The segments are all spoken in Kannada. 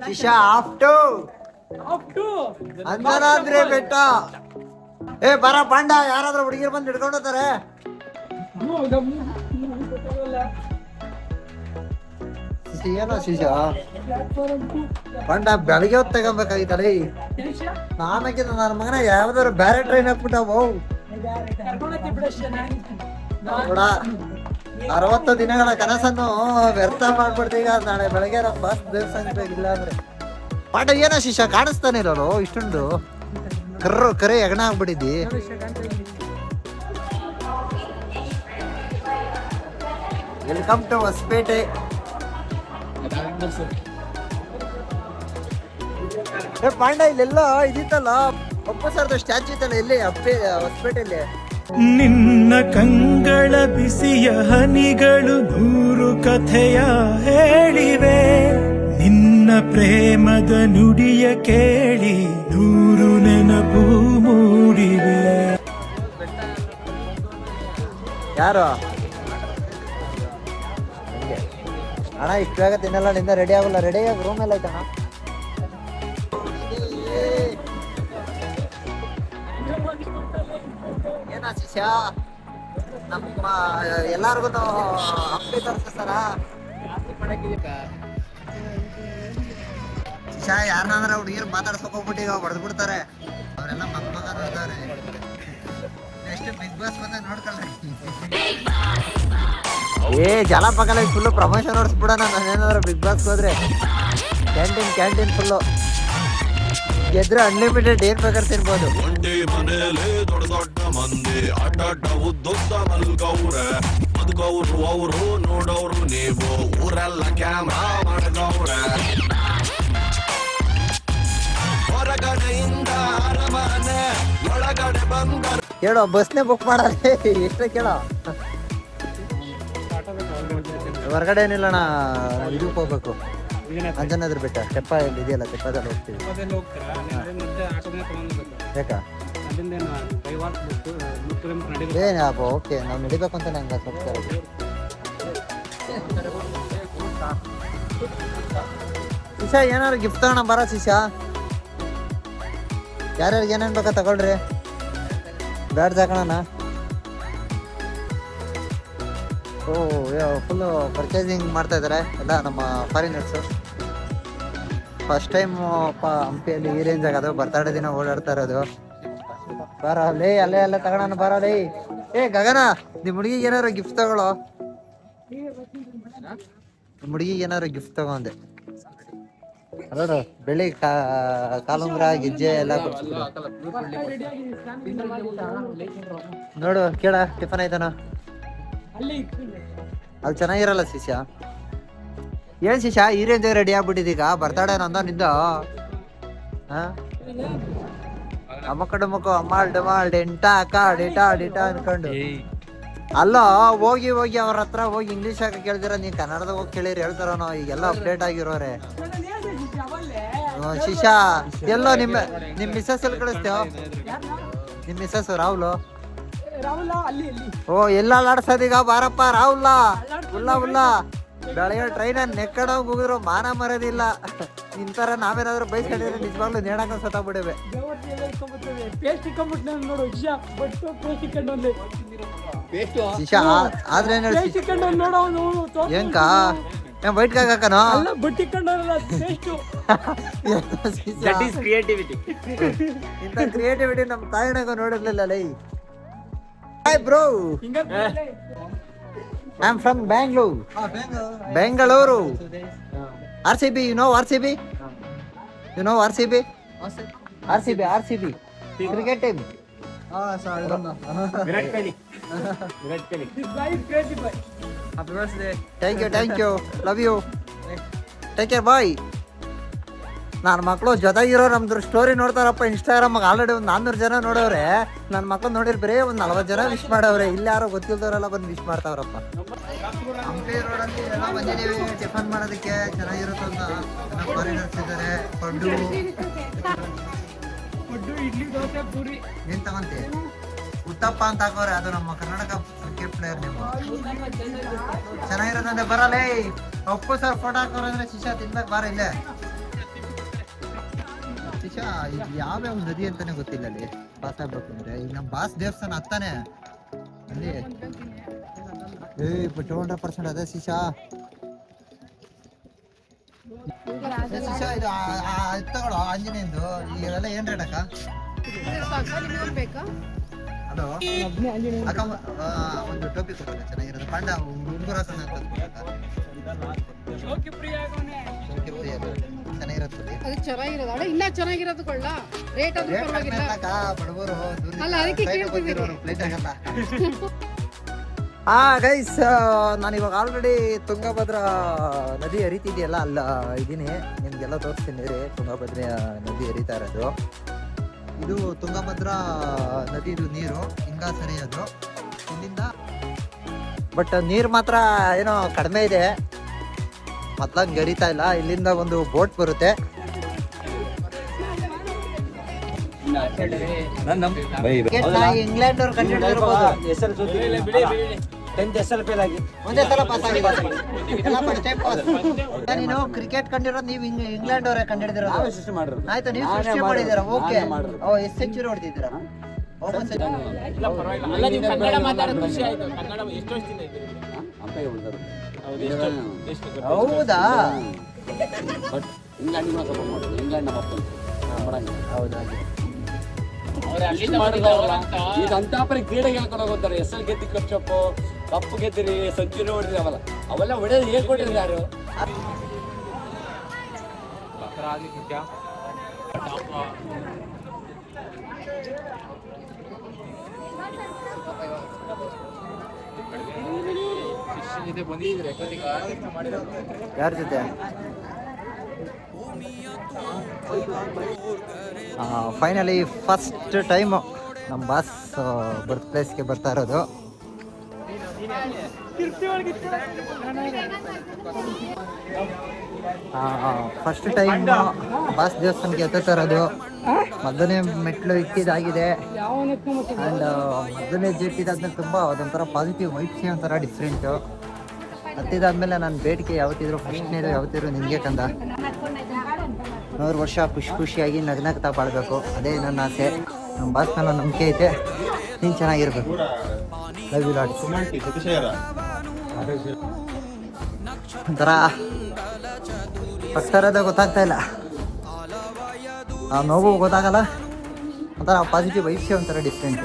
ಶಿಶಾ ಆಫ್ಟು ಅಂಜನಾದ್ರಿ ಬೆಟ್ಟ. ಏ ಬರ ಪಾಂಡ, ಯಾರಾದ್ರೂ ಹುಡುಗಿರು ಬಂದು ಹಿಡ್ಕೊಂಡು ಹೋಗ್ತಾರೆ. ಏನೋ ಶಿಶಾ ಪಾಂಡ ಬೆಳಗ್ಗೆ ಹೊತ್ತು ತಗೊಬೇಕಾಗಿತ್ತಲ್ಲ. ನಾಮಕ್ಕಿಂತ ನನ್ನ ಮಗನ ಯಾವ್ದಾದ್ರು ಬ್ಯಾರೆ ಟ್ರೈನ್ ಹಾಕ್ಬಿಟ್ಟವು. 60 ದಿನಗಳ ಕನಸನ್ನು ವ್ಯರ್ಥ ಮಾಡ್ಬಿಡ್ತೀಗ. ನಾಳೆ ಬೆಳಗ್ಗೆ ನಮ್ಮ ಬಸ್ ದೇವಸ್ಥಾನ ಇಲ್ಲ ಅಂದ್ರೆ ಪಾಠ. ಏನೋ ಶಿಷ್ಯ ಕಾಣಿಸ್ತಾನೆ ಇರೋರು ಇಷ್ಟೊಂದು ಕರೆ ಎಗಣ ಆಗ್ಬಿಟ್ಟಿದ್ದಿ. Welcome to Hospete. ಪಾಂಡ ಇಲ್ಲೆಲ್ಲ ಇದಿತ್ತಲ್ಲ, ಅಪ್ಪ ಸರ್ದು ಸ್ಟ್ಯಾಚು ಇತ್ತಲ್ಲ, ಎಲ್ಲಿ ಹೊಸಪೇಟೆಯಲ್ಲಿ. ನಿನ್ನ ಕಂಗಳ ಬಿಸಿಯ ಹನಿಗಳು 100 ಕಥೆಯ ಹೇಳಿವೆ. ನಿನ್ನ ಪ್ರೇಮದ ನುಡಿಯ ಕೇಳಿ 100 ನೆನಪು ಮೂಡಿವೆ. ಯಾರು ಅಣ್ಣ ಇಷ್ಟು ಬೇಗ ತಿನ್ನಲ್ಲ, ನಿಂದ ರೆಡಿ ಆಗಲ್ಲ. ರೆಡಿ ಆಗಿ ರೂಮ್ ಎಲ್ಲ ಐತಣ್ಣ. ಏನ ಶಿಷ್ಯ ನಮ್ಮ ಎಲ್ಲಾರ್ಗು ಹಂಪಿ ತೋರಿಸ್ತಾರ. ಶಿಷ್ಯ ಯಾರನ್ನಾದ್ರ ಹುಡುಗಿರು ಮಾತಾಡ್ಸಕ್ ಹೋಗ್ಬಿಟ್ಟು ಈಗ ಹೊಡೆದ್ ಬಿಡ್ತಾರೆ. ಅವರೆಲ್ಲ ಮಗ ನೋಡ್ತಾರೆ. ನೆಕ್ಸ್ಟ್ ಬಿಗ್ ಬಾಸ್ ಬಂದಾಗ ನೋಡ್ಕೊಳ್ರಿ. ಏ ಜಲ ಪಕ್ಕಲ ಫುಲ್ಲು ಪ್ರಮೋಷನ್ ಹೊಡ್ಸ್ಬಿಡೋಣ. ನಾನೇನಾದ್ರು ಬಿಗ್ ಬಾಸ್ಗೆ ಹೋದ್ರೆ ಕ್ಯಾಂಟೀನ್ ಫುಲ್ಲು ಗೆದ್ರೆ ಅನ್ಲಿಮಿಟೆಡ್ ಏನ್ ಬೇಕಾದ್ರೆ ತಿನ್ಬೋದು. ಮನೇಲಿ ದೊಡ್ಡ ದೊಡ್ಡ ಮಂದಿ ಅಡ್ಡ ಉದ್ದುದ್ದ ಮಲ್ಗವ್ರೆ. ಬದುಕವ್ರು ಅವರು ನೋಡೋರು ನೀವು, ಊರೆಲ್ಲ ಕ್ಯಾಮ್ರಾ ಮಾಡ್ಗವ್ರೆ. ಹೊರಗಡೆಯಿಂದ ಅರಮನೆ ಒಳಗಡೆ ಬಂದ ಕೇಳೋ ಬಸ್ನೇ ಬುಕ್ ಮಾಡಲ್ಲ. ಎಷ್ಟೇ ಕೇಳೋ. ಹೊರಗಡೆ ಏನಿಲ್ಲಣ್ಣ, ಇದಕ್ಕೆ ಹೋಗ್ಬೇಕು. ಅಂಜನಾದ್ರಿ ಬೆಟ್ಟ ತೆಪ್ಪ ಇಲ್ಲಿ ಇದೆಯಲ್ಲ, ತೆಪ್ಪದಲ್ಲಿ ಹೋಗ್ತೀವಿ. ಬೇಕಾ ಏನ್ ಓಕೆ, ನಾವು ನಡಿಬೇಕು ಅಂತ ನಂಗೆ ಸ್ವಲ್ಪ ಶಿಶಾ ಏನಾದ್ರು ಗಿಫ್ಟ್ ತಗೋಣ ಬರ ಶಿಶಾ. ಯಾರ್ಯಾರಿಗೆ ಏನೇನು ಬೇಕಾ ತಗೊಳ್ರಿ. ಬ್ಯಾಡ್ ತಗೋಣ. ಓ ಫುಲ್ಲು ಪರ್ಚೇಸಿಂಗ್ ಮಾಡ್ತಾ ಇದ್ದಾರೆ ಎಲ್ಲ ನಮ್ಮ ಫಾರಿನರ್ಸು. ಫಸ್ಟ್ ಟೈಮ್ ಹಂಪಿಯಲ್ಲಿ ಈ ರೇಂಜ್ ಆಗೋದು. ಬರ್ತಡೇ ದಿನ ಓಡಾಡ್ತಾ ಇರೋದು. ಬರಲೇ ಅಲ್ಲೇ ತಗೋಣ ಬರಲೇ. ಏ ಗಗನ, ನಿಮ್ಮ ಹುಡುಗಿಗೆ ಏನಾರು ಗಿಫ್ಟ್ ತಗೊಳ್ಳೋ. ನಿಮ್ಮ ಹುಡುಗಿಗೆ ಏನಾರು ಗಿಫ್ಟ್ ತಗೊಂಡೆ ನೋಡು. ಬೆಳಿ ಕಾಲುಂಗ್ರ ಗೆಜ್ಜೆ ಎಲ್ಲ ನೋಡು. ಕೇಳ ಟಿಫನ್ ಆಯ್ತಾನ ಅಲ್ಲಿ ಚೆನ್ನಾಗಿರಲ್ಲ ಶಿಷ್ಯ. ಏನ್ ಶಿಷ್ಯ ಈ ರೇಂಜ್ ರೆಡಿ ಆಗ್ಬಿಟ್ಟಿದೀಗ. ಬರ್ತಡೇ ನಂದ ನಿಂದ ಅಮ್ಮಕ್ಕ ಅಮ್ಮಾಳ್ ಡೆಂಟಾ ಅನ್ಕೊಂಡು ಅಲ್ಲ ಹೋಗಿ ಅವ್ರ ಹತ್ರ ಹೋಗಿ ಇಂಗ್ಲೀಷ್ ಆಗ ಕೇಳ್ದಿರ, ನೀನ್ ಕನ್ನಡದಾಗ ಹೋಗಿ ಕೇಳಿರಿ ಹೇಳ್ತಾರ. ಈಗೆಲ್ಲ ಅಪ್ಡೇಟ್ ಆಗಿರೋರೆ. ಶಿಷ್ಯ ಎಲ್ಲೋ ನಿಮ್ ಮಿಸ್ಸಸ್ ಎಲ್ಲಿ ಕಳಿಸ್ತೇವ? ನಿಮ್ ಮಿಸ್ಸಸ್ ರಾಹುಲ್. ಓ ಎಲ್ಲ ಆಡ್ಸದೀಗ ಬಾರಪ್ಪ ರಾಹುಲ್ಲ. ಉಲ್ಲ ಬೆಳಗ್ಗೆ ಟ್ರೈನ್ ನೆಕ್ಕಡೋಗಿ ಹೋಗಿದ್ರು ಮಾನ ಮರೋದಿಲ್ಲ. ನಿಂತರ ನಾವೇನಾದ್ರು ಬೈಸ್ಕೊಂಡಿದ್ರೆ ನಿಜವಾಗ್ಲೂ ನೇಣಕ ಸತ್ತಾಗ್ಬಿಡವೆ. ಶಿಶಾ ಆದ್ರೆ ಹೆಂಗ ವೈಟ್ ಕಾಕನ ಇಂತ ಕ್ರಿಯೇಟಿವಿಟಿ ನಮ್ ತಾಯಿನಾಗ ನೋಡಿರ್ಲಿಲ್ಲ. ಲೈ hi bro, I am from Bengaluru. RCB, you know RCB? You know RCB? RCB cricket team. Sorry, don't know. Virat Kohli. Happy birthday. Thank you. Love you. Take care, bye. ನನ್ನ ಮಕ್ಕಳು ಜೊತೆಗಿರೋ ನಮ್ದು ಸ್ಟೋರಿ ನೋಡ್ತಾರಪ್ಪ ಇನ್ಸ್ಟಾಗ್ರಾಮ್. ಆಲ್ರೆಡಿ ಒಂದು 400 ಜನ ನೋಡವ್ರೆ. ನನ್ನ ಮಕ್ಕಳು ನೋಡಿರ್ ಬರೀ ಒಂದು 40 ಜನ ವಿಶ್ ಮಾಡವ್ರೆ. ಇಲ್ಲಿ ಯಾರೋ ಗೊತ್ತಿಲ್ದವರೆಲ್ಲ ಬಂದು ವಿಶ್ ಮಾಡ್ತಾವ್ರಪ್ಪ. ಹಂಪಿ ರೋಡಲ್ಲಿ ಎಲ್ಲ ಬಂದಿದ್ದೀವಿ ಟಿಫನ್ ಮಾಡೋದಕ್ಕೆ. ಚೆನ್ನಾಗಿರುತ್ತೆ ಅಂತ ಫಾರಿನರ್ಸ್ ಇದ್ದಾರೆ. ಪಡ್ಡು, ಇಡ್ಲಿ, ದೋಸೆ, ಪೂರಿ. ಏನ್ ತಗೊಂತೀವಿ? ಉತ್ತಪ್ಪ ಅಂತ ಹಾಕೋರೆ. ಅದು ನಮ್ಮ ಕರ್ನಾಟಕ ಕ್ರಿಕೆಟ್ ಪ್ಲೇಯರ್ ನೀವು. ಚೆನ್ನಾಗಿರೋದಂದ್ರೆ ಬರಲೇ. ಅಪ್ಪು ಸರ್ ಫೋಟೋ ಹಾಕೋರಂದ್ರೆ ಶಿಶಾ ತಿನ್ಬೇಕು ಬಾರ ಇಲ್ಲೇ. ಶಿಶಾ ಇದು ಯಾವ್ಯಾವ ನದಿ ಅಂತಾನೆ ಗೊತ್ತಿಲ್ಲ ಅಲ್ಲಿ ಪಾಸ್ ಆಗ್ಬೇಕು ಅಂದ್ರೆ. ಈಗ ನಮ್ಮ ಬಾಸ್ ದೇವಸ್ಥಾನ ಹತ್ತಾನೆ ಅಲ್ಲಿ. 200% ಅದೇ ಶಿಶಾ. ಶಿಶಾ ಇದು ತಗೊಳ್ಳೋ ಆಂಜನೇಯಂದು. ಇವೆಲ್ಲ ಏನ್ ರೇಟ್ ಅಕ್ಕ? ಹಲೋ ಅಕ್ಕ, ಒಂದು ಟೋಪಿ ಕೊಡೋಣ ಚೆನ್ನಾಗಿರೋದು. ಪಂಡ ಹುಡುಗರ ಚೆನ್ನಾಗಿರೋದು ಇನ್ನ ಚೆನ್ನಾಗಿರೋದು ಕೊಳ್ಳ ರೇಟ್ ಆದ್ರೂ ಪರವಾಗಿಲ್ಲ. ಬಡವರು ಅಲ್ಲ ಅದಕ್ಕೆ ಕೇಳ್ತಿದ್ದೀನಿ. ಫ್ಲೈಟ್ ಆಗಲ್ಲ. ಗೈಸ್, ನಾನು ಇವಾಗ ಆಲ್ರೆಡಿ ತುಂಗಭದ್ರಾ ನದಿ ಹರಿತಿದೆಯಲ್ಲ ಅಲ್ಲ ಇದ್ದೀನಿ. ನಿಮ್ಗೆಲ್ಲ ತೋರಿಸ್ತೀನಿ ರೀ ತುಂಗಭದ್ರಾ ನದಿ ಹರಿತಾ ಇರೋದು. ಇದು ತುಂಗಭದ್ರಾ ನದಿದು ನೀರು ಹಿಂಗ ಸರಿಯೋದು ಇಲ್ಲಿಂದ. ಬಟ್ ನೀರು ಮಾತ್ರ ಏನೋ ಕಡಿಮೆ ಇದೆ, ಮೊದ್ಲಂಗೆ ಹರಿತಾ ಇಲ್ಲ. ಇಲ್ಲಿಂದ ಒಂದು ಬೋಟ್ ಬರುತ್ತೆ. ಇಂಗ್ಲೆಂಡ್ ಅವ್ರು ಕಂಡುಹಿಡಿದಿರ್ಬೋದು. ಒಂದೇ ಸಲ ಪಾಸ್ ಆಗಿದೆ. First time pass. ನೀನು ಕ್ರಿಕೆಟ್ ಕಂಡಿರೋದು ನೀವು ಇಂಗ್ಲೆಂಡ್ ಅವರೇ ಕಂಡುಹಿಡಿದಿರೋದು. ಆಯ್ತು, ನೀವು ಸೃಷ್ಟಿ ಮಾಡಿದ್ದೀರಾ. ಓಕೆ, ಎಷ್ಟು ಸೆಂಚುರಿ ಹೊಡೆದಿದ್ದೀರಾ? ಹೌದಾ? ಈಗ ಅಂತಾಪರಿ ಕ್ರೀಡೆ ಹೇಳ್ಕೊಂಡು ಹೋಗ್ತಾರೆ. ಎಸ್ಎಲ್ ಗೆದ್ದಿ ಕಪ್ಪು ಗೆದ್ದಿರಿ, ಸೆಂಚುರಿ ಹೊಡೆದ್ರಿ, ಅವೆಲ್ಲ ಹೊಡೆಯೋದು ಹೇಳ್ಕೊಟ್ಟಿದ್ರು ಯಾರು? ಯಾರ ಜೊತೆ? ಫೈನಲಿ ಫಸ್ಟ್ ಟೈಮ್ ನಮ್ಮ ಬಾಸ್ ಬರ್ತ್ ಪ್ಲೇಸ್ಗೆ ಬರ್ತಾ ಇರೋದು. ಫಸ್ಟ್ ಟೈಮ್ ಬಾಸ್ ದೇವಸ್ಥಾನಕ್ಕೆ ಎತ್ತಾ ಇರೋದು. ಮೊದಲನೇ ಮೆಟ್ಲು ಇಟ್ಟಿದ್ದಾಗಿದೆ. ಆ್ಯಂಡ್ ಮೊದಲನೇ ಇಟ್ಟಿದ್ದಾದ್ಮೇಲೆ ತುಂಬ ಅದೊಂಥರ ಪಾಸಿಟಿವ್ ವೈಬ್ಸೇ ಒಂಥರ ಡಿಫ್ರೆಂಟು. ಹತ್ತಿದಾದ್ಮೇಲೆ ನಾನು ಬೇಡಿಕೆ ಯಾವತ್ತಿದ್ರು ಫಸ್ಟ್ನೇದು ಯಾವತ್ತಿದ್ರು ನಿನಗೆ ಕಂದ 100 ವರ್ಷ ಖುಷಿಯಾಗಿ ನಗ್ನಗ್ತಾ ಬಾಳ್ಬೇಕು. ಅದೇ ನನ್ನ ಆಸೆ. ನಮ್ಮ ಬಾಸ್ ಮೇಲೆ ನಂಬಿಕೆ ಐತೆ. ನೀನು ಚೆನ್ನಾಗಿರ್ಬೇಕು. Love you lot. ಒಂಥರ ಪಕ್ತರದ ಗೊತ್ತಾಗ್ತಾ ಇಲ್ಲ, ಆ ನೋವು ಗೊತ್ತಾಗಲ್ಲ. ಒಂಥರ ಪಾಸಿಟಿವ್ ವೈಬ್ಸೇ ಒಂಥರ ಡಿಫ್ರೆಂಟ್.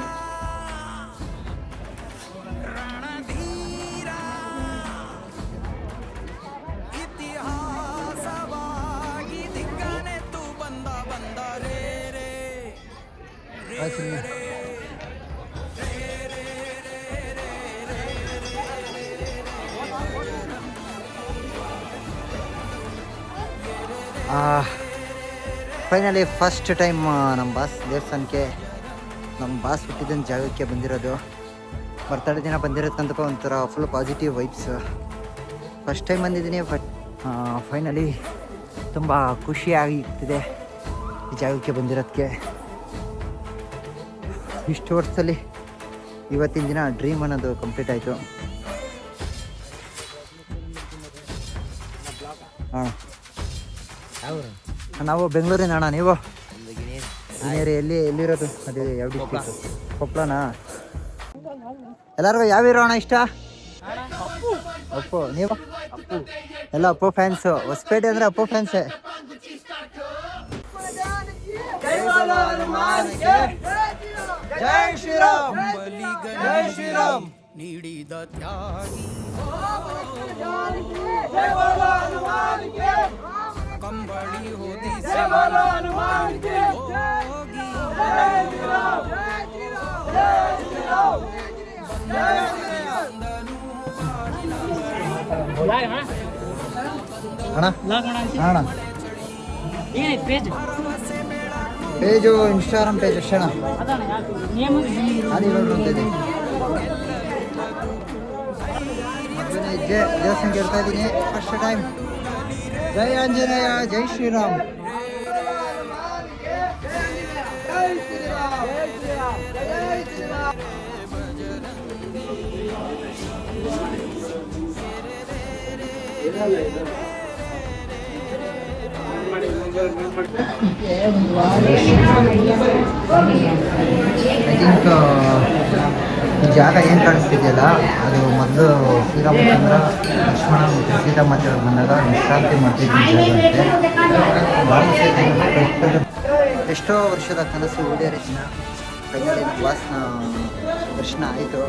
ಫೈನಲಿ ಫಸ್ಟ್ ಟೈಮ್ ನಮ್ಮ ಬಾಸ್ ದೇವಸ್ಥಾನಕ್ಕೆ, ನಮ್ಮ ಬಾಸ್ ಹುಟ್ಟಿದ ಜಾಗಕ್ಕೆ ಬಂದಿರೋದು. ಬರ್ತಡೇ ದಿನ ಬಂದಿರೋದಕ್ಕಂತಪ್ಪ ಒಂಥರ full positive vibes. First time ಬಂದಿದ್ದೀನಿ. ಬಟ್ ಫೈನಲಿ ತುಂಬ ಖುಷಿಯಾಗಿರ್ತಿದೆ ಈ ಜಾಗಕ್ಕೆ ಬಂದಿರೋದಕ್ಕೆ. ಇಷ್ಟು ವರ್ಷದಲ್ಲಿ ಇವತ್ತಿನ ದಿನ ಡ್ರೀಮ್ ಅನ್ನೋದು ಕಂಪ್ಲೀಟ್ ಆಯಿತು. ಹಾಂ, ನಾವು ಬೆಂಗಳೂರಿನ ಅಣ್ಣ. ನೀವು ಎಲ್ಲಿರೋದು? ಅದೇ ಯಾವ ಡಿಸ್ಟ್ರಿಕ್ಟು? ಕೊಪ್ಪಳನಾ? ಎಲ್ಲರಿಗೂ ಯಾವ ಹೀರೋ ಅಣ್ಣ ಇಷ್ಟ? ಅಪ್ಪು. ನೀವು? ಎಲ್ಲ ಅಪ್ಪು ಫ್ಯಾನ್ಸು. ಹೊಸಪೇಟೆ ಅಂದರೆ ಅಪ್ಪು ಫ್ಯಾನ್ಸೇ. ಜೈ ಶ್ರೀರಾಮ್, ಜೈ ಶ್ರೀರಾಮ್. ನೀಡಿದ ತ್ಯಾಗಿ ಕಂಬಳಿ ಹೊದಿಸಿ ಅಣ್ಣ ಪೇಜು ಇನ್ಸ್ಟಾಗ್ರಾಮ್ ಪೇಜ್ ಅಷ್ಟೇ ಅಣ್ಣ. ಅದು ಇವಾಗ ಬಂದಿದೆ. ಮೊದಲನೇ ದೇವಸ್ಥಾನಕ್ಕೆ ಇರ್ತಾ ಇದ್ದೀನಿ ಫಸ್ಟ್ ಟೈಮ್. ಜೈ ಆಂಜನೇಯ, ಜೈ ಶ್ರೀರಾಮ್. ಐ ಥಿಂಕ್ ಈ ಜಾಗ ಏನು ಕಾಣಿಸ್ತಿದೆಯಲ್ಲ ಅದು ಮೊದಲು ಶ್ರೀರಾಮಚಂದ್ರ ಲಕ್ಷ್ಮಣ ಮತ್ತು ಸೀತಾಮಾತೆ ಬಂದಾಗ ವಿಶ್ರಾಂತಿ ಮಾಡ್ತಿದ್ದ ಜಾಗ ಅಂತೆ. ಎಷ್ಟೋ ವರ್ಷದ ಕನಸು ಈಡೇರಿಸಿನ ಫೈನಲಿ ನಮ್ಮ ಬಾಸ್ನ ದರ್ಶನ ಆಯಿತು.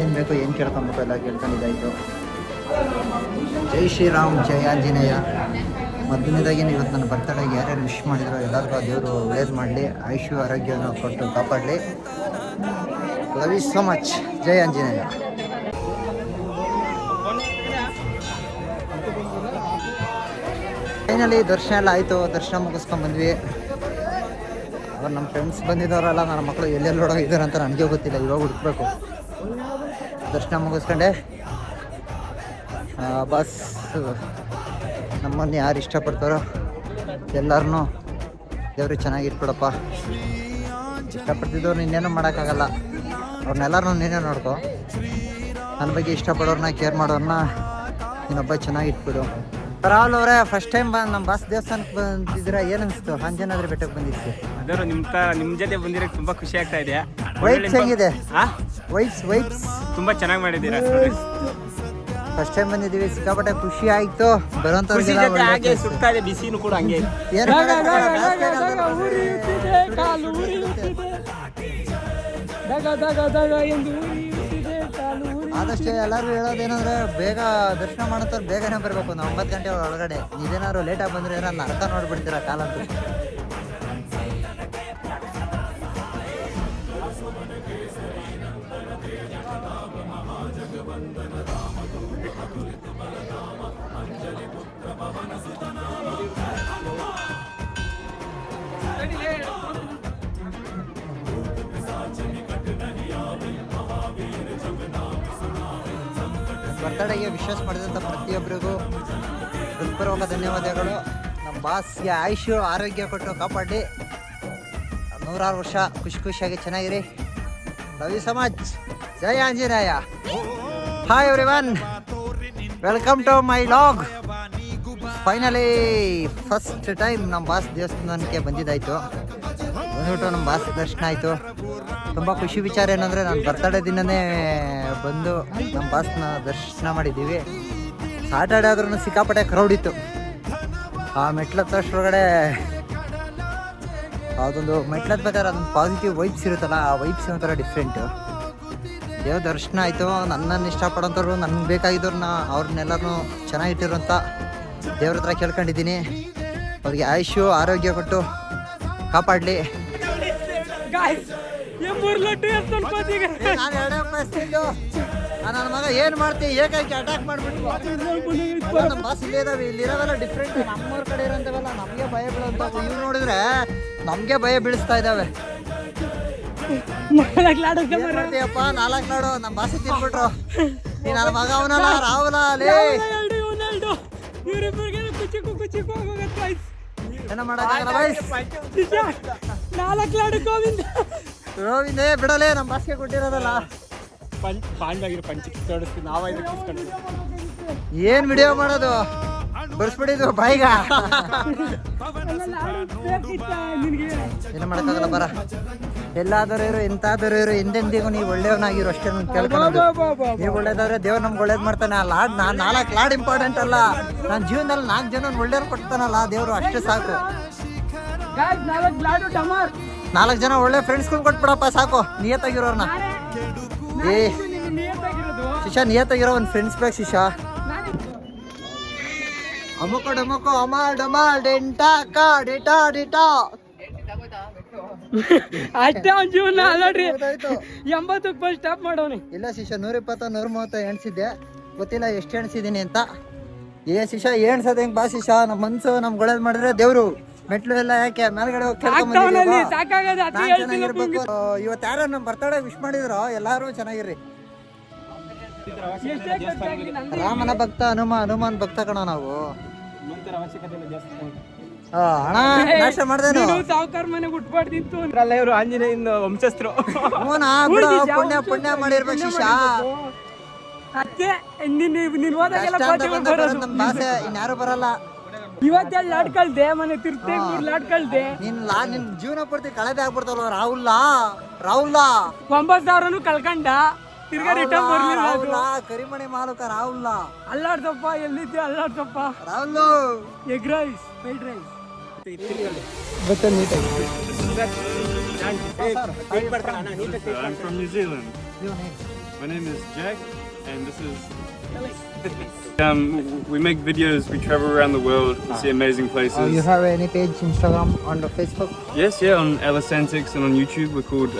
ಏನು ಬೇಕು ಏನು ಕೇಳ್ಕೊಬೇಕು ಎಲ್ಲ ಕೇಳ್ಕೊಂಡಿದ್ದಾಯಿತು. ಜೈ ಶ್ರೀರಾಮ್ ಜೈ ಆಂಜನೇಯ. ಮೊದಲನೇದಾಗಿ ಇವತ್ತು ನನ್ನ ಬರ್ತಡೆಗೆ ಯಾರ್ಯಾರು ವಿಶ್ ಮಾಡಿದ್ರು ಎಲ್ಲರಿಗೂ ದೇವರು ಒಳ್ಳೇದು ಮಾಡಲಿ, ಆಯುಷು ಆರೋಗ್ಯವನ್ನು ಕೊಟ್ಟು ಕಾಪಾಡಲಿ. Love you so much. ಜೈ ಆಂಜನೇಯ. ಫೈನಲಿ ದರ್ಶನ ಎಲ್ಲ ಆಯಿತು. ದರ್ಶನ ಮುಗಿಸ್ಕೊಂಡು ಬಂದ್ವಿ. ಅವ್ರು ನಮ್ಮ ಫ್ರೆಂಡ್ಸ್ ಬಂದಿದ್ದವರಲ್ಲ, ನನ್ನ ಮಕ್ಕಳು ಎಲ್ಲೆಲ್ಲಿ ಓಡೋಗಿದ್ದಾರೆ ಅಂತ ನನಗೆ ಗೊತ್ತಿಲ್ಲ, ಇವಾಗ ಹುಡುಕ್ಬೇಕು. ದರ್ಶನ ಮುಗಿಸ್ಕೊಂಡೆ ಬಸ್ ನಮ್ಮನ್ನು ಯಾರು ಇಷ್ಟಪಡ್ತಾರೋ ಎಲ್ಲರನ್ನೂ ದೇವರು ಚೆನ್ನಾಗಿಟ್ಬಿಡಪ್ಪ. ಇಷ್ಟಪಡ್ತಿದ್ದವ್ರು ಇನ್ನೇನು ಮಾಡೋಕ್ಕಾಗಲ್ಲ, ಅವ್ರನ್ನೆಲ್ಲರನ್ನೂ ನೀನೇ ನೋಡ್ಕೊ. ನನ್ನ ಬಗ್ಗೆ ಇಷ್ಟಪಡೋರನ್ನ ಕೇರ್ ಮಾಡೋರನ್ನ ಇನ್ನೊಬ್ಬ ಚೆನ್ನಾಗಿಟ್ಬಿಡು. ರಾಹುಲ್ ಅವರೇ, ಫಸ್ಟ್ ಟೈಮ್ ನಮ್ಮ ಬಾಸ್ ದೇವಸ್ಥಾನಕ್ಕೆ ಬಂದಿದ್ದೀರಾ, ಏನು ಅನಿಸ್ತು? ಆಂಜನೇಯ ಬೆಟ್ಟಕ್ಕೆ ಬಂದಿತ್ತು. ಅದರ ನಿಮ್ಮ ಜೊತೆ ಬಂದಿರೋಕ್ಕೆ ತುಂಬಾ ಖುಷಿ ಆಗ್ತಾ ಇದೆ. ವೈಬ್ಸ್ ಹೆಂಗಿದೆ? ವೈಬ್ಸ್ ತುಂಬಾ ಚೆನ್ನಾಗಿ ಮಾಡಿದ್ದೀರಾ. ಫಸ್ಟ್ ಟೈಮ್ ಬಂದಿದ್ದೀವಿ, ಸಿಕ್ಕಾಪಟ್ಟೆ ಖುಷಿ ಆಯ್ತು. ಖುಷಿ ಜೊತೆ ಹಾಗೆ ಸುತ್ತಾ ಇದೆ, ಬಿಸಿನೂ ಕೂಡ ಹಂಗೆ. ಆದಷ್ಟು ಎಲ್ಲರೂ ಹೇಳೋದೇನಂದ್ರೆ ಬೇಗ ದರ್ಶನ ಮಾಡೋಂಥವ್ರು ಬೇಗನೆ ಬರಬೇಕು. ನಾವು 9 ಗಂಟೆ ಒಳಗಡೆ. ನೀವೇನಾದ್ರು ಲೇಟಾಗಿ ಬಂದರೆ ಏನಾರು ನರಕ ನೋಡ್ಬಿಡ್ತೀರಾ ಕಾಲಂತೂ. ಬರ್ತಡೆಗೆ ವಿಶೇಷ ಮಾಡಿದಂಥ ಪ್ರತಿಯೊಬ್ಬರಿಗೂ ಹೃತ್ಪೂರ್ವಕ ಧನ್ಯವಾದಗಳು. ನಮ್ಮ ಬಾಸ್ಗೆ ಆಯುಷು ಆರೋಗ್ಯ ಕೊಟ್ಟು ಕಾಪಾಡಿ 100 ವರ್ಷ ಖುಷಿಯಾಗಿ ಚೆನ್ನಾಗಿರಿ. Love you so much. ಜೈ Anjaneya. Hi everyone, welcome to my vlog. Finally first time ನಮ್ಮ ಬಾಸ್ ದೇವಸ್ಥಾನಕ್ಕೆ ಬಂದಿದ್ದಾಯಿತು. ಬಂದ್ಬಿಟ್ಟು ನಮ್ಮ ಬಾಸ್ ದರ್ಶನ ಆಯಿತು. ತುಂಬ ಖುಷಿ ವಿಚಾರ ಏನಂದರೆ ನಾನು ಬರ್ತಡೇ ದಿನವೇ ಬಂದು ನಮ್ಮ ಬಾಸ್ನ ದರ್ಶನ ಮಾಡಿದ್ದೀವಿ. ಸಾಟರ್ಡೆ ಆದ್ರೂ ಸಿಕ್ಕಾಪಟ್ಟೆ ಕ್ರೌಡ್ ಇತ್ತು. ಆ ಮೆಟ್ಲತ್ತಷ್ಟೊಳಗಡೆ ಅದೊಂದು ಮೆಟ್ಲತ್ಬೇಕಾದ್ರೆ ಅದೊಂದು ಪಾಸಿಟಿವ್ ವೈಬ್ಸ್ ಇರುತ್ತಲ್ಲ, ಆ ವೈಬ್ಸ್ ಒಂಥರ ಡಿಫ್ರೆಂಟು. ದೇವ್ರ ದರ್ಶನ ಆಯಿತು. ನನ್ನನ್ನು ಇಷ್ಟಪಡೋಂಥವ್ರು, ನನಗೆ ಬೇಕಾಗಿದ್ದವ್ರನ್ನ ಅವ್ರನ್ನೆಲ್ಲರೂ ಚೆನ್ನಾಗಿಟ್ಟಿರೋಂಥ ದೇವ್ರ ಹತ್ರ ಕೇಳ್ಕೊಂಡಿದ್ದೀನಿ. ಅವ್ರಿಗೆ ಆಯುಷು ಆರೋಗ್ಯ ಕೊಟ್ಟು ಕಾಪಾಡಲಿ. ನಾನು 2 ಬಸ್ತಿದ್ದು ನನ್ನ ಮಗ ಏನು ಮಾಡ್ತೀವಿ ಏಕಾಏಕಿ ಅಟ್ಯಾಕ್ ಮಾಡಿಬಿಟ್ಟು ನಮ್ಮ ಬಾಸ್ ಇಲ್ಲೇ ಇದಾವೆ. ಇಲ್ಲಿರೋವೆಲ್ಲ ಡಿಫ್ರೆಂಟ್. ನಮ್ಮೂರ ಕಡೆ ಇರೋಂಥವೆಲ್ಲ ನಮಗೆ ಭಯ ಬೀಳೋಂಥವು. ಇವು ನೋಡಿದ್ರೆ ನಮಗೆ ಭಯ ಬೀಳಿಸ್ತಾ ಇದ್ದಾವೆ. ಮಾಡ್ತೀಯಪ್ಪ 4 ನಾಡು ನಮ್ಮ ಬಾಸಿ ತಿನ್ಬಿಟ್ರು. ಈ ನನ್ನ ಮಗ ಅವನಲ್ಲ ರಾಹುಲ ಅಲೇ ಏನೋ ಮಾಡೋಕ್ಕಾಗಲ್ಲ ಬಾಯ್ಸ್. ಗೋವಿಂದೇ ಬಿಡಲೇ, ನಮ್ಮ ಬಾಸ್ಗೆ ಕೊಟ್ಟಿರೋದಲ್ಲ. ಏನ್ ವಿಡಿಯೋ ಮಾಡೋದು? ಬರ್ಸ್ಬಿಟ್ಟಿದ್ವು ಬಾಯಿಗ. ಏನು ಮಾಡೋಕ್ಕಾಗಲ್ಲ ಬರ. ಎಲ್ಲಾದರೂ ಇರು, ಎಂತಾದರೂ ಇರು, ಎಂದೆಂದಿಗೂ ನೀವು ಒಳ್ಳೆಯವನಾಗಿರು ಅಷ್ಟೇ ಕೇಳ್ಕೊಳ್ಳೋದು. ನೀವು ಒಳ್ಳೇದಾದ್ರೆ ದೇವ್ರು ನಮ್ಗೆ ಒಳ್ಳೇದು ಮಾಡ್ತಾನೆ. ಆ ಲಾಡ್ ನಾನು 4 ಲಾಡ್ ಇಂಪಾರ್ಟೆಂಟ್ ಅಲ್ಲ, ನನ್ನ ಜೀವನದಲ್ಲಿ 4 ಜನ ಒಳ್ಳೆಯವ್ರು ಕೊಡ್ತಾನಲ್ಲ ದೇವರು, ಅಷ್ಟೇ ಸಾಕು. 4 ಜನ ಒಳ್ಳೆ ಫ್ರೆಂಡ್ಸ್ಗಳು ಕೊಟ್ಬಿಡಪ್ಪ ಸಾಕು, ನಿಯತ್ತಾಗಿರೋರ್ನ. ಏ ಶಿಶಾ, ನಿಯತ್ತಾಗಿರೋ ಒಂದು ಫ್ರೆಂಡ್ಸ್ ಬೇಕು ಶಿಶಾ. ಅಮುಕ ಡಮುಕ ಅಮಾಲ್ ಡಮಾಲ್ ಡೆಂಟಾ ಕಾ ಡಿಟಾ ಡಿಟಾ ಅಷ್ಟೇ ಅವ್ನ ಜೀವನ ಅಲ್ಲಾಡ್ರಿ. 80ಕ್ಕೆ ಬಂದು ಸ್ಟಾಪ್ ಮಾಡೋನು. ಇಲ್ಲ ಶಿಶಾ, 120 130 ಎಣ್ಸಿದ್ದೆ, ಗೊತ್ತಿಲ್ಲ ಎಷ್ಟು ಎಣ್ಸಿದ್ದೀನಿ ಅಂತ. ಏ ಶಿಶಾ, ಎಣ್ಸೋದು ಹೆಂಗ್ ಬಾ ಶಿಶಾ. ನಮ್ಮ ಮನ್ಸು ನಮ್ಗೆ ಒಳ್ಳೇದು ಮಾಡಿದ್ರೆ ದೇವ್ರು ಮೆಟ್ಲು ಎಲ್ಲ ಯಾಕೆ ಮೇಲ್ಗಡೆ ಹೋಗಿ ಚೆನ್ನಾಗಿರ್ಬೇಕು. ಇವತ್ತು ಯಾರು ನಮ್ಮ ಬರ್ತಡೇ ವಿಶ್ ಮಾಡಿದ್ರು, ಎಲ್ಲಾರು ಚೆನ್ನಾಗಿರ್ರಿ. ರಾಮನ ಭಕ್ತ ಹನುಮಾನ್ ಭಕ್ತ ಕಣ ನಾವು. ಅಣ್ಣ ನಾಶ ಮಾಡ್ದೇನು? ಸಾವುಕಾರ ಮನೆ ಉಟ್ಬಾರ್ದಿತ್ತು ಇವರು ಆಂಜನೇಯನ ವಂಶಸ್ಥರು. ಪುಣ್ಯ ಮಾಡಿರ್ಬೇಕು ಶಿಶಾ. ಇವತ್ತೇ ನೀನ್ ಹೋದಾಗೆಲ್ಲ ಕೋಟೆ ಬರೋದು. ನಮ್ ಭಾಷೆ ಇನ್ಯಾರು ಬರಲ್ಲ. ಇವತ್ತೆಲ್ಲ ಲಾಡ್ ಕಳ್ದೆ ಮನೆ ತಿರ್ತೆ 3 ಲಾಡ್ ಕಳ್ದೆ. ನಿನ್ ಜೀವನ ಪೂರ್ತಿ ಕಳೆದೇ ಆಗ್ಬಿಡ್ತಾವಲ್ಲ ರಾಹುಲ್ 9,000 ಕಳ್ಕಂಡ ತಿರ್ಗಾ ರಿಟರ್ನ್ ಬರ್ಲಿಲ್ಲ ಅದು. ಕರಿಮಣಿ ಮಾಲಕ ರಾಹುಲ್ ಅಲ್ಲಾಡ್ದಪ್ಪ ಎಲ್ಲಿದ್ದೆ ಅಲ್ಲಾಡ್ದಪ್ಪ. Rahul egg rice fried rice ಬತ್ತ ನೀಟಾಗಿ. I'm from New Zealand. My name is Jack, and this is. We make videos. We travel around the world to see amazing places. you have any page Instagram on the Facebook? Yes, yeah. On Atlas Antics and on YouTube, we're called.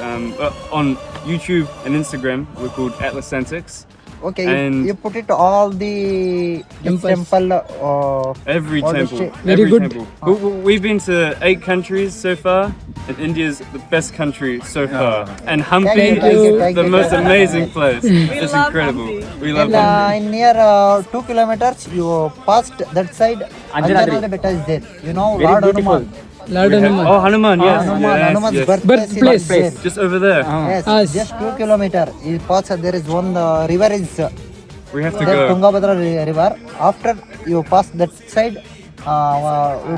On YouTube and Instagram, we're called Atlas Antics. Okay, And- you put it all the temple Every all the temple. shit. Very Every good. temple. We've been to 8 countries so far, and India's the best country so far. And Hampi Thank you, is thank the you. most amazing place. It's incredible. We love And Hampi. in near 2 kilometers you passed that side Anjanadri Betta is there. You know Lord Hanuman. Lord Hanuman. Oh, Hanuman, yes. Hanuman's yes. birthplace is there. Just over there. Yes, Yes. just 2 kilometers. You pass there is one river is We have to there go. Tungabhadra river. After you pass that side,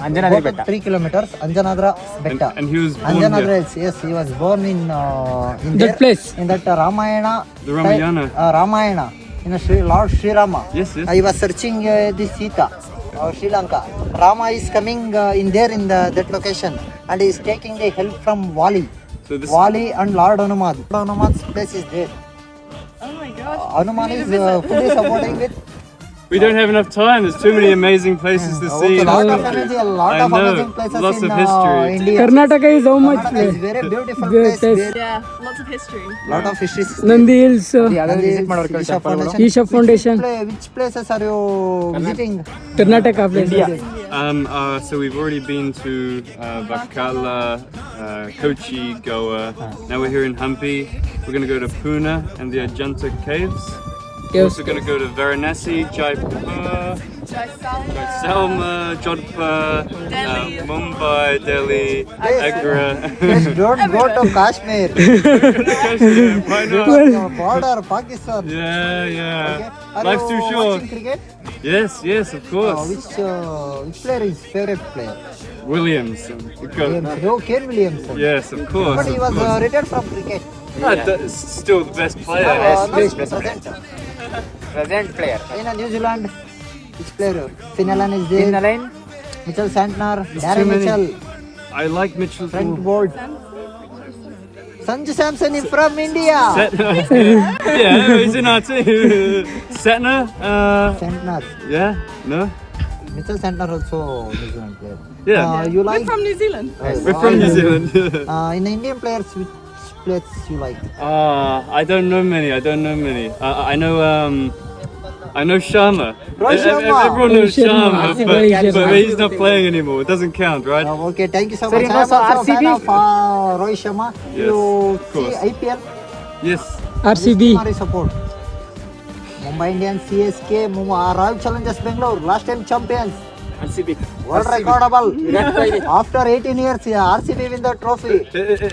Anjanadri Betta. 3 kilometers Anjanadra Betta. And he was born Anjanadra here. is, yes, he was born in That there, place. in that Ramayana. The Ramayana. Ramayana. In a Lord Sri Rama. Yes, yes. I was searching the Sita, Sri Lanka. Rama is coming in there in that location, and he is taking the help from Wali. So this. Wali and Lord Hanuman. Lord Hanuman's place is there. Hanuman is fully supporting with We don't have enough time. There's too many amazing places to see. okay, in lot this of country. energy, a lot I of know. amazing places Lots in of history. India. Karnataka is how much Karnataka is very beautiful Yes, place. yes. Very, lots of history. lot of history. Nandi hills, Isha Foundation. Isha foundation, Which places are you visiting? Karnataka place. So we've already been to Vakala, Kochi, Goa. Now we're here in Hampi. We're going to go to Pune and the Ajanta Caves. We're also going to go to Varanasi, Jaipur, Jaisalmer, Jodhpur, Mumbai, Delhi, Agra. Just don't go to Kashmir. Why not? Border Pakistan. Yeah, yeah. Okay. Are Life's you too short. watching cricket? Yes, yes, of course. Which player is favorite player? Williamson. Kane Williamson. Yes, of course. But he was retired from cricket. Still the best player. Present player. In New Zealand, which player? Finn Allen is there. Mitchell Santner, Darren many. Mitchell, I like Mitchell. Trent Bolt. Sanju Samson is from India. Yeah, he's in our team. Setner. Santner. Yeah. No. Mitchell Santner also New Zealand player. Yeah. You like? From New Zealand. We're from New Zealand. In the Indian players, which players you like? I don't know many. I know Sharma. Rohit Sharma. Everyone knows Rohit Sharma. Sharma, Rohit Sharma. but he's not playing anymore. It doesn't count, right? Okay, thank you so much. I'm also a fan of Rohit Sharma. Yes, You of see course. IPL? Yes. RCB. Which team are you support? Mumbai Indians, CSK, Royal Challengers Bangalore, last time champions. World recordable. After 18 years, RCB win the trophy.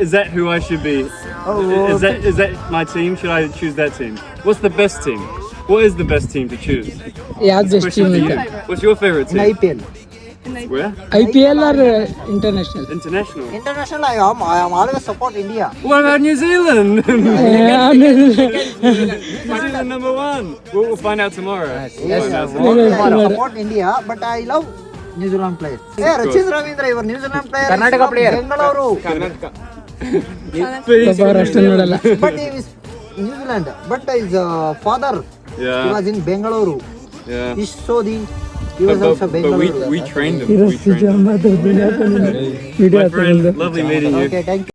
Is that who I should be? Oh, Is that my team? Should I choose that team? What's the best team? What is the best team to choose? ಯಾವ್ದು ಬೆಸ್ಟ್ Question ಟೀಮ್ to ಅಂತ? you. What's your favorite In team? IPL. Where? IPL or international? International. International, I am always support India. What about New Zealand? New Yeah, Zealand number one. We'll find out tomorrow. Yes, Find out I tomorrow. support India, but I love New Zealand players. Hey, Rachit Ravindra, your New Zealand player. Karnataka player. Bengaluru. ಪಾಪ ಅವ್ರು ಅಷ್ಟು ನೋಡಲ್ಲ. But he is New Zealand. But his father, he Yeah. was in Bengaluru. Yeah. Ishsodi, he was also But Bengaluru. we trained him. ಇರೋ We trained him. Video My friend, lovely meeting you. Okay, thank you.